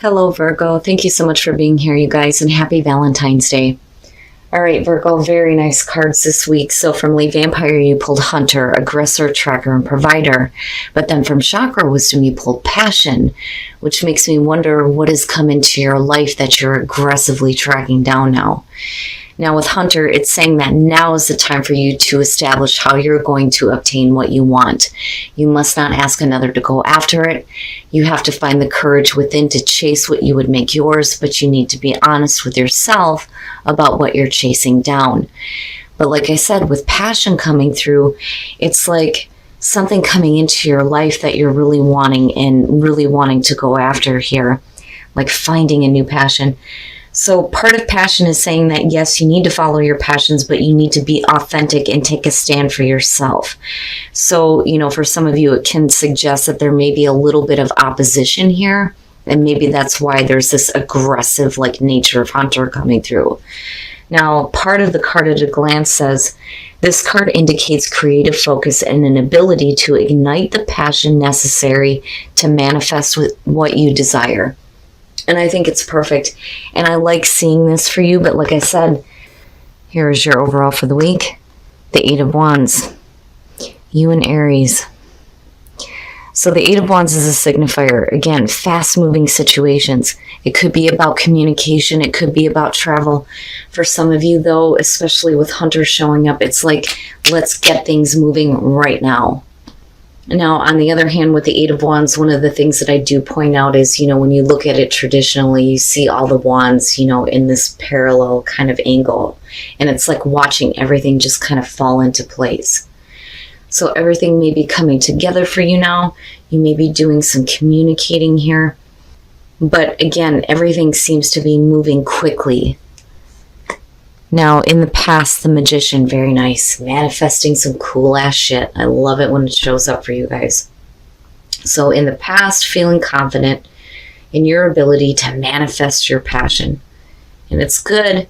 Hello, Virgo. Thank you so much for being here, you guys, and happy Valentine's Day. All right, Virgo, very nice cards this week. So from Late Vampire, you pulled Hunter, Aggressor, Tracker, and Provider. But then from Chakra Wisdom, you pulled Passion, which makes me wonder what has come into your life that you're aggressively tracking down now. Now with Hunter, it's saying that now is the time for you to establish how you're going to obtain what you want. You must not ask another to go after it. You have to find the courage within to chase what you would make yours, but you need to be honest with yourself about what you're chasing down. But like I said, with passion coming through, it's like something coming into your life that you're really wanting and really wanting to go after here, like finding a new passion. So part of passion is saying that, yes, you need to follow your passions, but you need to be authentic and take a stand for yourself. So, for some of you, it can suggest that there may be a little bit of opposition here. And maybe that's why there's this aggressive nature of Hunter coming through. Now, part of the card at a glance says, this card indicates creative focus and an ability to ignite the passion necessary to manifest with what you desire. And I think it's perfect. And I like seeing this for you. But like I said, here is your overall for the week. The Eight of Wands. You and Aries. So the Eight of Wands is a signifier. Again, fast-moving situations. It could be about communication. It could be about travel. For some of you, though, especially with Hunter showing up, it's like, let's get things moving right now. Now, on the other hand, with the Eight of Wands, one of the things that I do point out is, when you look at it traditionally, you see all the wands, in this parallel kind of angle. And it's like watching everything just kind of fall into place. So everything may be coming together for you now. You may be doing some communicating here. But again, everything seems to be moving quickly. Now, in the past, the Magician, very nice. Manifesting some cool-ass shit. I love it when it shows up for you guys. So, in the past, feeling confident in your ability to manifest your passion. And it's good,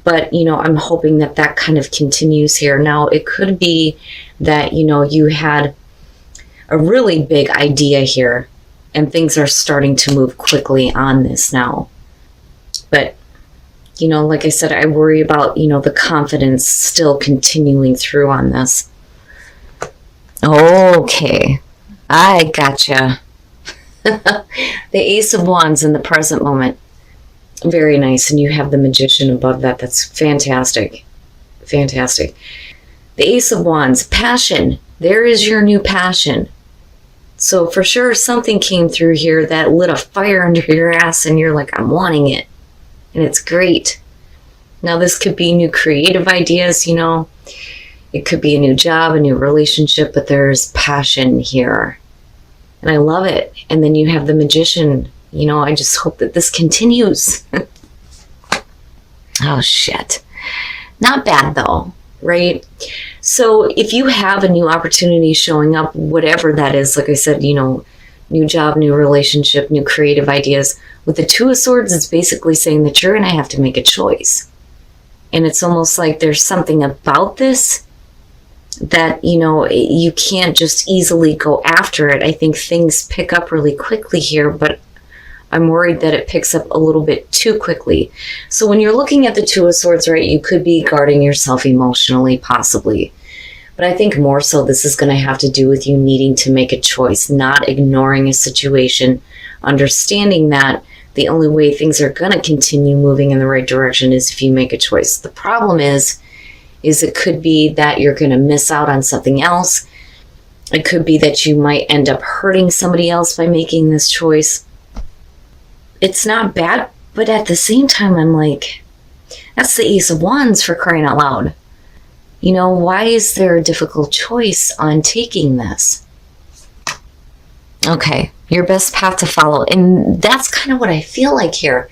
but, I'm hoping that that kind of continues here. Now, it could be that, you had a really big idea here, and things are starting to move quickly on this now. But like I said, I worry about, the confidence still continuing through on this. Okay, I gotcha. The Ace of Wands in the present moment. Very nice. And you have the Magician above that. That's fantastic. Fantastic. The Ace of Wands, passion. There is your new passion. So for sure, something came through here that lit a fire under your ass and you're like, I'm wanting it. And it's great. Now, this could be new creative ideas, It could be a new job, a new relationship, but there's passion here. And I love it. And then you have the Magician. I just hope that this continues. Oh, shit. Not bad, though, right? So if you have a new opportunity showing up, whatever that is, like I said, new job, new relationship, new creative ideas. With the Two of Swords, it's basically saying that you're going to have to make a choice. And it's almost like there's something about this that, you can't just easily go after it. I think things pick up really quickly here, but I'm worried that it picks up a little bit too quickly. So when you're looking at the Two of Swords, right, you could be guarding yourself emotionally, possibly. But I think more so this is going to have to do with you needing to make a choice, not ignoring a situation, understanding that the only way things are going to continue moving in the right direction is if you make a choice. The problem is it could be that you're going to miss out on something else. It could be that you might end up hurting somebody else by making this choice. It's not bad, but at the same time, I'm like, that's the Ace of Wands, for crying out loud. Why is there a difficult choice on taking this? Okay, your best path to follow. And that's kind of what I feel like here.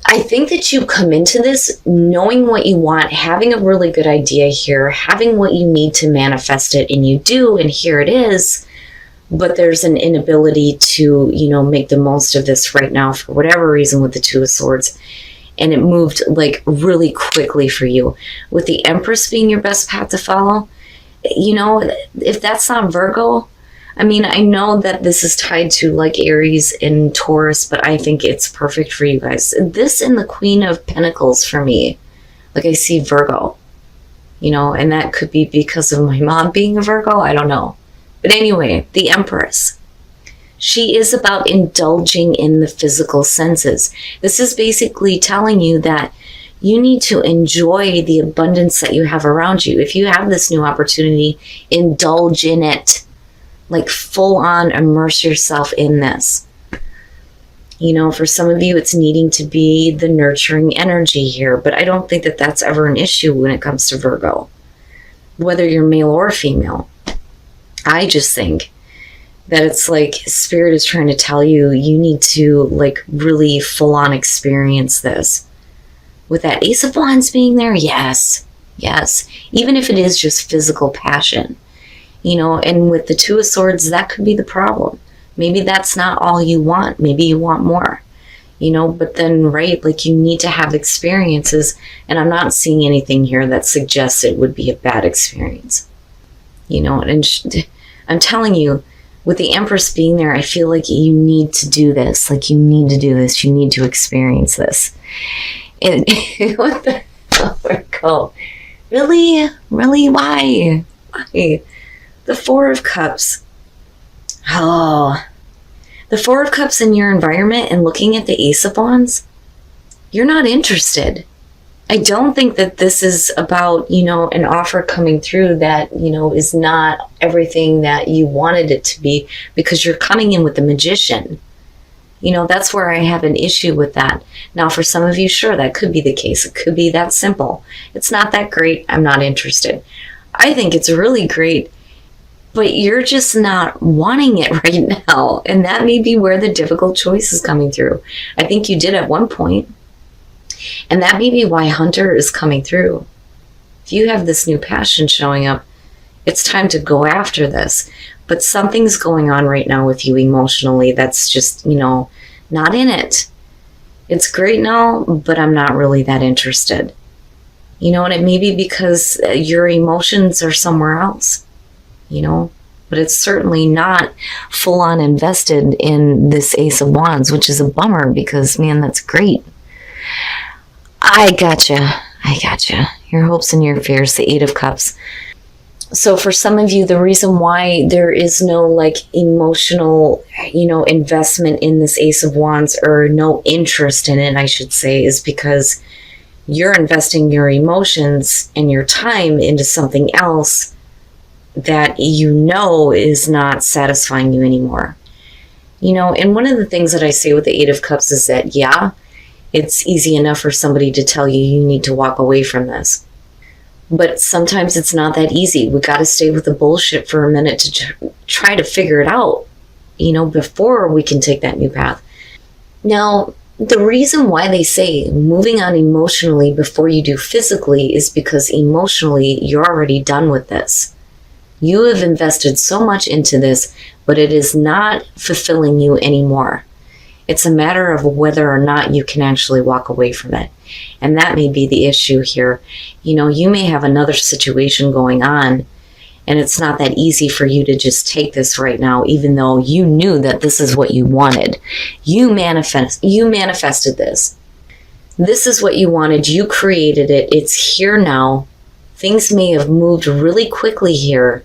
I think that you come into this knowing what you want, having a really good idea here, having what you need to manifest it, and you do, and here it is. But there's an inability to, make the most of this right now for whatever reason with the Two of Swords. And it moved really quickly for you. With the Empress being your best path to follow, if that's not Virgo, I mean, I know that this is tied to like Aries and Taurus, but I think it's perfect for you guys. This and the Queen of Pentacles for me. Like I see Virgo, you know, and that could be because of my mom being a Virgo. I don't know. But anyway, the Empress. She is about indulging in the physical senses. This is basically telling you that you need to enjoy the abundance that you have around you. If you have this new opportunity, indulge in it. Like full on immerse yourself in this. You know, for some of you, it's needing to be the nurturing energy here, but I don't think that that's ever an issue when it comes to Virgo, whether you're male or female. I just think that it's like Spirit is trying to tell you, you need to like really full on experience this. With that Ace of Wands being there, yes, even if it is just physical passion, you know, and with the Two of Swords, that could be the problem. Maybe that's not all you want. Maybe you want more, you know, but then, right, like you need to have experiences, and I'm not seeing anything here that suggests it would be a bad experience, you know, and I'm telling you, with the Empress being there, I feel like you need to do this. Like you need to do this. You need to experience this. And what the Virgo? Really? Why? The Four of Cups. Oh, the Four of Cups in your environment and looking at the Ace of Wands, you're not interested. I don't think that this is about, you know, an offer coming through that, you know, is not everything that you wanted it to be, because you're coming in with the Magician. You know, that's where I have an issue with that. Now, for some of you, sure, that could be the case. It could be that simple. It's not that great. I'm not interested. I think it's really great, but you're just not wanting it right now. And that may be where the difficult choice is coming through. I think you did at one point. And that may be why Hunter is coming through. If you have this new passion showing up, it's time to go after this. But something's going on right now with you emotionally that's just, you know, not in it. It's great now, but I'm not really that interested. You know, and it may be because your emotions are somewhere else, you know, but it's certainly not full on invested in this Ace of Wands, which is a bummer because, man, that's great. I gotcha. Your hopes and your fears, the Eight of Cups. So for some of you, the reason why there is no like emotional, you know, investment in this Ace of Wands, or no interest in it, I should say, is because you're investing your emotions and your time into something else that you know is not satisfying you anymore. You know, and one of the things that I say with the Eight of Cups is that, yeah, it's easy enough for somebody to tell you you need to walk away from this. But sometimes it's not that easy. We got to stay with the bullshit for a minute to try to figure it out, you know, before we can take that new path. Now, the reason why they say moving on emotionally before you do physically is because emotionally you're already done with this. You have invested so much into this, but it is not fulfilling you anymore. It's a matter of whether or not you can actually walk away from it. And that may be the issue here. You know, you may have another situation going on, and it's not that easy for you to just take this right now, even though you knew that this is what you wanted. You manifested this. This is what you wanted. You created it. It's here now. Things may have moved really quickly here,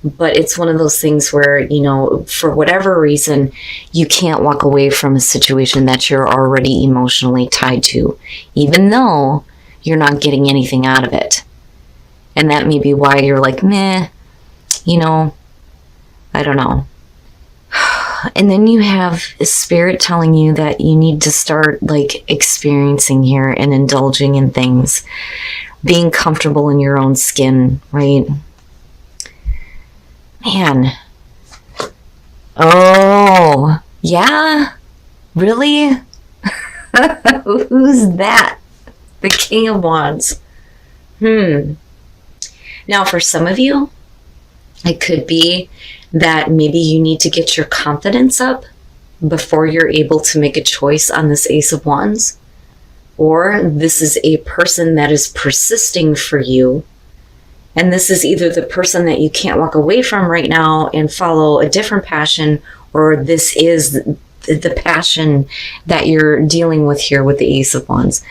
but it's one of those things where, you know, for whatever reason, you can't walk away from a situation that you're already emotionally tied to, even though you're not getting anything out of it. And that may be why you're like, meh, you know, I don't know. And then you have Spirit telling you that you need to start like experiencing here and indulging in things, being comfortable in your own skin, right? Man. Oh, yeah? Really? Who's that? The King of Wands. Now, for some of you, it could be that maybe you need to get your confidence up before you're able to make a choice on this Ace of Wands. Or this is a person that is persisting for you, And this is either the person that you can't walk away from right now and follow a different passion, or this is the passion that you're dealing with here with the Ace of Wands.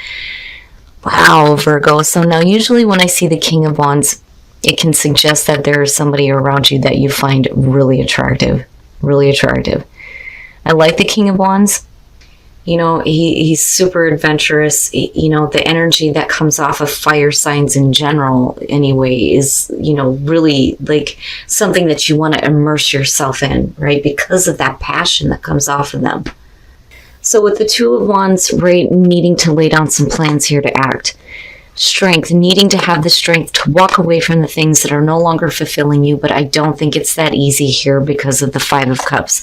Wow, Virgo. So now usually when I see the King of Wands, it can suggest that there's somebody around you that you find really attractive. Really attractive. I like the King of Wands. You know, he's super adventurous. You know, the energy that comes off of fire signs in general, anyway, is, you know, really like something that you want to immerse yourself in, right? Because of that passion that comes off of them. So with the Two of Wands, right, needing to lay down some plans here to act. Strength, needing to have the strength to walk away from the things that are no longer fulfilling you, but I don't think it's that easy here because of the Five of Cups.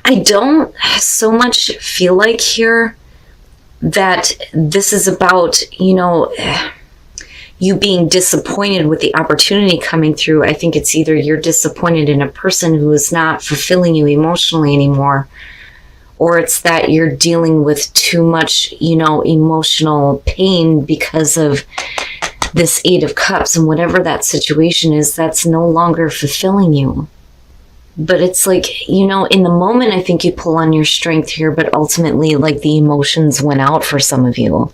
I don't so much feel like here that this is about, you know, you being disappointed with the opportunity coming through. I think it's either you're disappointed in a person who is not fulfilling you emotionally anymore, or it's that you're dealing with too much, you know, emotional pain because of this Eight of Cups, and whatever that situation is, that's no longer fulfilling you. But it's like, you know, in the moment, I think you pull on your strength here, but ultimately, like, the emotions went out for some of you.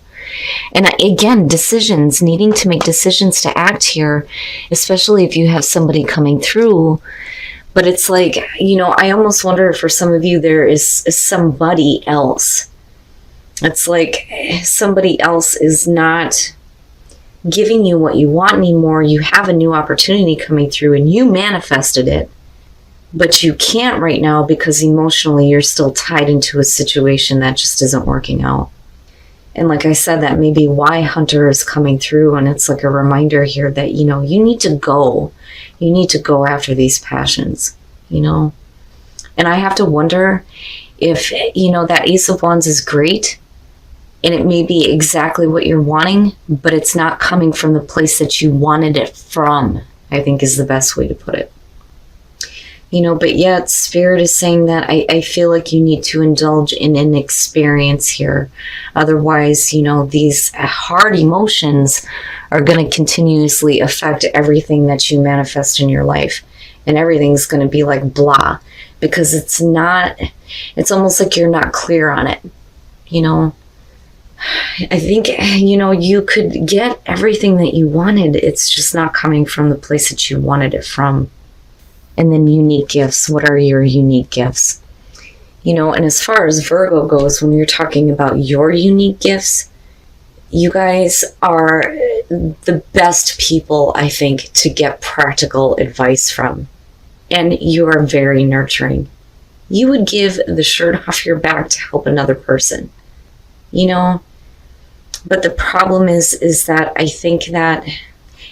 And again, decisions, needing to make decisions to act here, especially if you have somebody coming through. But it's like, you know, I almost wonder if for some of you there is somebody else. It's like somebody else is not giving you what you want anymore. You have a new opportunity coming through and you manifested it. But you can't right now because emotionally you're still tied into a situation that just isn't working out. And like I said, that may be why Hunter is coming through. And it's like a reminder here that, you know, you need to go. You need to go after these passions, you know. And I have to wonder if, you know, that Ace of Wands is great. And it may be exactly what you're wanting, but it's not coming from the place that you wanted it from, I think is the best way to put it. You know, but yet Spirit is saying that I feel like you need to indulge in an experience here. Otherwise, you know, these hard emotions are going to continuously affect everything that you manifest in your life. And everything's going to be like blah. Because it's almost like you're not clear on it. You know, I think, you know, you could get everything that you wanted. It's just not coming from the place that you wanted it from. And then unique gifts. What are your unique gifts? You know, and as far as Virgo goes, when you're talking about your unique gifts, you guys are the best people, I think, to get practical advice from. And you are very nurturing. You would give the shirt off your back to help another person, you know? But the problem is that I think that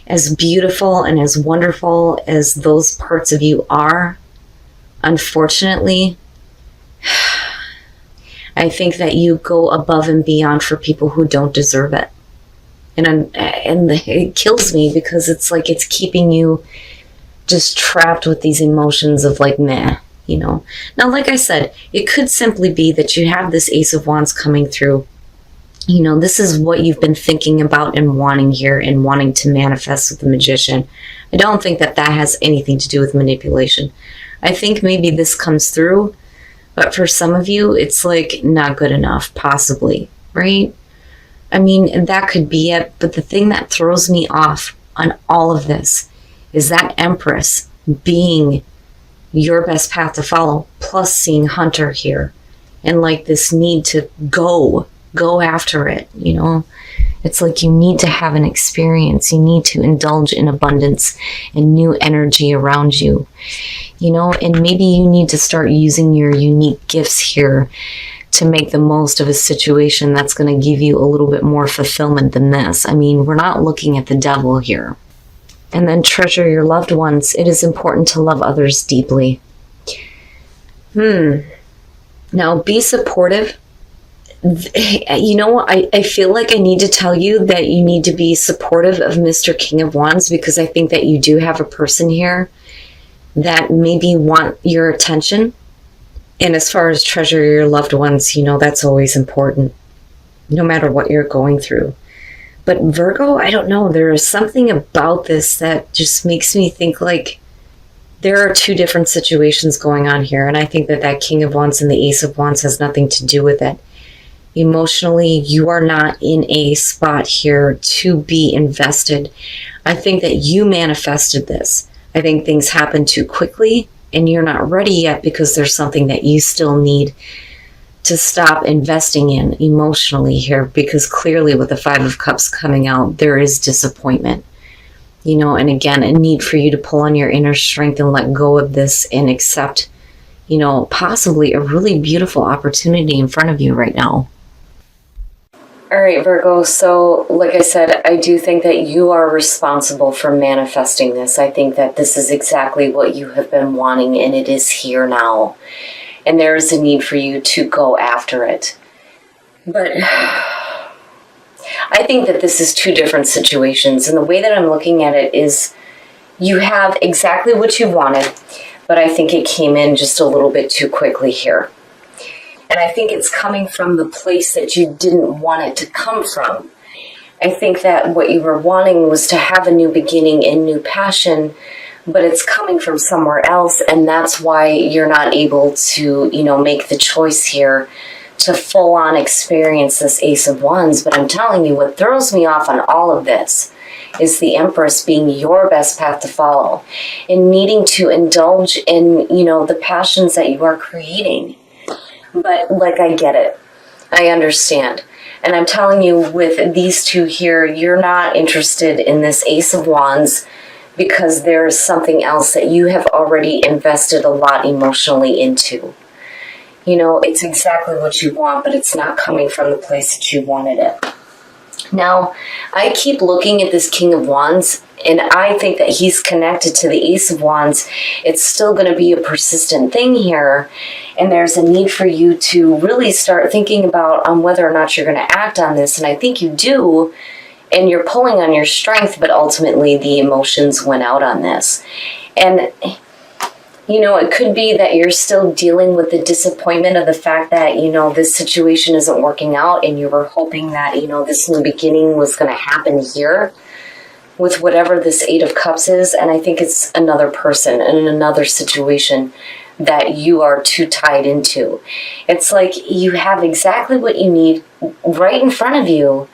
as beautiful and as wonderful as those parts of you are, unfortunately, I think that you go above and beyond for people who don't deserve it. And it kills me because it's like it's keeping you just trapped with these emotions of like, meh, you know. Now, like I said, it could simply be that you have this Ace of Wands coming through. You know, this is what you've been thinking about and wanting here and wanting to manifest with the Magician. I don't think that that has anything to do with manipulation. I think maybe this comes through, but for some of you, it's like not good enough, possibly, right? I mean, that could be it. But the thing that throws me off on all of this is that Empress being your best path to follow, plus seeing Hunter here and like this need to go after it, you know. It's like you need to have an experience. You need to indulge in abundance and new energy around you, you know, and maybe you need to start using your unique gifts here to make the most of a situation that's going to give you a little bit more fulfillment than this. I mean, we're not looking at the devil here. And then treasure your loved ones. It is important to love others deeply. Now, be supportive. You know, I feel like I need to tell you that you need to be supportive of Mr. King of Wands, because I think that you do have a person here that maybe want your attention. And as far as treasure your loved ones, you know, that's always important, no matter what you're going through. But Virgo, I don't know. There is something about this that just makes me think like there are two different situations going on here. And I think that that King of Wands and the Ace of Wands has nothing to do with it. Emotionally, you are not in a spot here to be invested. I think that you manifested this. I think things happen too quickly and you're not ready yet because there's something that you still need to stop investing in emotionally here, because clearly with the Five of Cups coming out, there is disappointment. And again, a need for you to pull on your inner strength and let go of this and accept, possibly a really beautiful opportunity in front of you right now. All right, Virgo. So like I said, I do think that you are responsible for manifesting this. I think that this is exactly what you have been wanting, and it is here now. And there is a need for you to go after it. But I think that this is two different situations. And the way that I'm looking at it is you have exactly what you wanted, but I think it came in just a little bit too quickly here. And I think it's coming from the place that you didn't want it to come from. I think that what you were wanting was to have a new beginning and new passion, but it's coming from somewhere else, and that's why you're not able to, make the choice here to full-on experience this Ace of Wands. But I'm telling you, what throws me off on all of this is the Empress being your best path to follow and needing to indulge in, the passions that you are creating. But, I get it. I understand. And I'm telling you, with these two here, you're not interested in this Ace of Wands because there's something else that you have already invested a lot emotionally into. It's exactly what you want, but it's not coming from the place that you wanted it. Now, I keep looking at this King of Wands, and I think that he's connected to the Ace of Wands. It's still going to be a persistent thing here, and there's a need for you to really start thinking about whether or not you're going to act on this, and I think you do, and you're pulling on your strength, but ultimately the emotions went out on this. And it could be that you're still dealing with the disappointment of the fact that, this situation isn't working out, and you were hoping that, this new beginning was going to happen here with whatever this Eight of Cups is. And I think it's another person and another situation that you are too tied into. It's like you have exactly what you need right in front of you,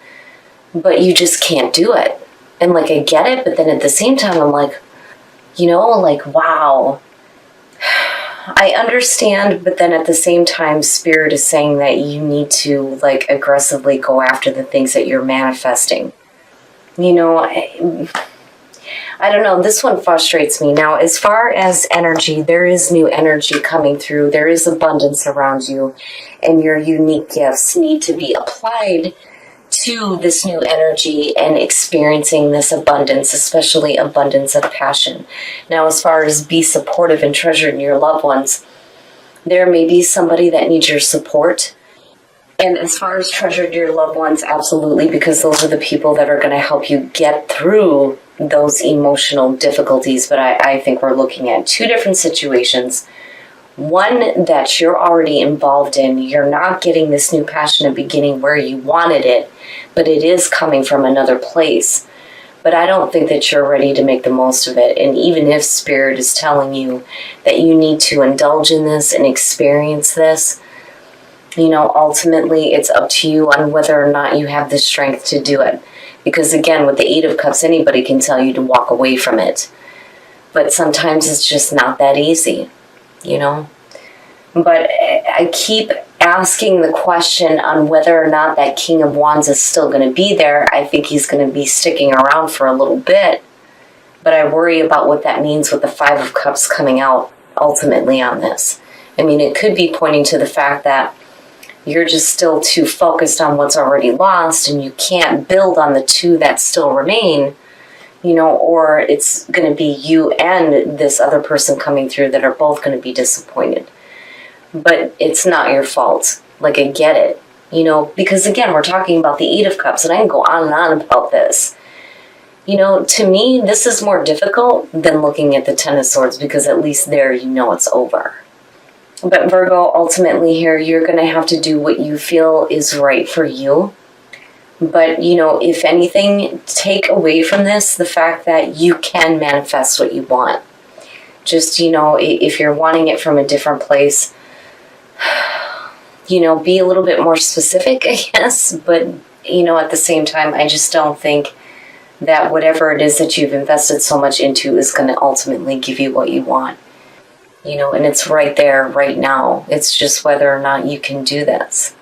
but you just can't do it. And I get it, but then at the same time, I'm like, wow. I understand, but then at the same time, Spirit is saying that you need to aggressively go after the things that you're manifesting. I don't know. This one frustrates me. Now, as far as energy, there is new energy coming through. There is abundance around you, and your unique gifts need to be applied to this new energy and experiencing this abundance, especially abundance of passion. Now, as far as be supportive and treasuring your loved ones, there may be somebody that needs your support. And as far as treasured your loved ones, absolutely, because those are the people that are going to help you get through those emotional difficulties. But I think we're looking at two different situations. One that you're already involved in. You're not getting this new passionate beginning where you wanted it, but it is coming from another place. But I don't think that you're ready to make the most of it. And even if Spirit is telling you that you need to indulge in this and experience this, ultimately it's up to you on whether or not you have the strength to do it. Because again, with the Eight of Cups, anybody can tell you to walk away from it. But sometimes it's just not that easy. But I keep asking the question on whether or not that King of Wands is still going to be there. I think he's going to be sticking around for a little bit, but I worry about what that means with the Five of Cups coming out ultimately on this. I mean, it could be pointing to the fact that you're just still too focused on what's already lost and you can't build on the two that still remain. Or it's going to be you and this other person coming through that are both going to be disappointed. But it's not your fault. I get it. Because again, we're talking about the Eight of Cups, and I can go on and on about this. To me, this is more difficult than looking at the Ten of Swords, because at least there, it's over. But Virgo, ultimately here, you're going to have to do what you feel is right for you. But, you know, if anything, take away from this the fact that you can manifest what you want. Just, you know, if you're wanting it from a different place, you know, be a little bit more specific, I guess. But, you know, at the same time, I just don't think that whatever it is that you've invested so much into is going to ultimately give you what you want. You know, and it's right there, right now. It's just whether or not you can do this.